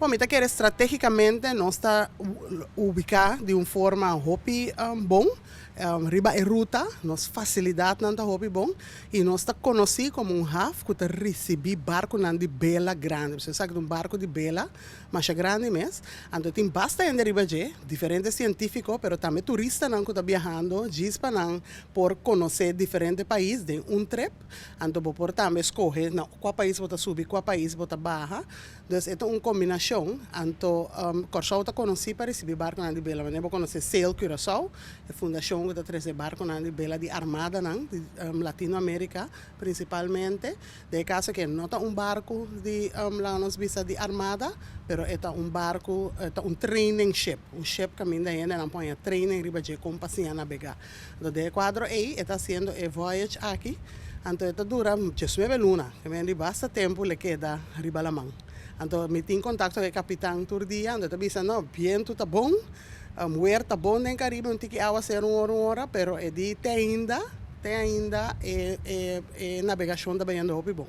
Bom, então quer estrategicamente nós está ubicar de uma forma hobby bom, riba e ruta, nós facilidade nanta hobby bom e nós está conhecido como um haf que recebi barco de bela grande. Você sabe que um barco de bela, mas é grande mesmo. Então tem bastante riba de diferentes científicos, pero também turista não que está viajando, diz para não por conhecer diferentes países de um trip. Então por também escolher qual país você subir, qual país você barra. Então é uma combinação. Então Corsol está conhecido para receber barco de bela, mas eu conhecer Sail Curaçao, a fundação que trazer barco de bela de armada de Latinoamérica principalmente. De caso que não é um barco de lá nos visa de armada, pero é um barco, é um training ship, um ship que ainda ainda não põe training riba de companhia navegar. Então de quadro aí está sendo a voyage aqui. Então está dura 19 luna, que vem de bastante tempo le queda riba la mão. Então me tenho contato com o capitão Turdia, então está dizendo não, viento está bom. Muer tá bom em Caribe, não tem que água ser uma hora, pero é de tem ainda navegação da Baía do Hopi bom.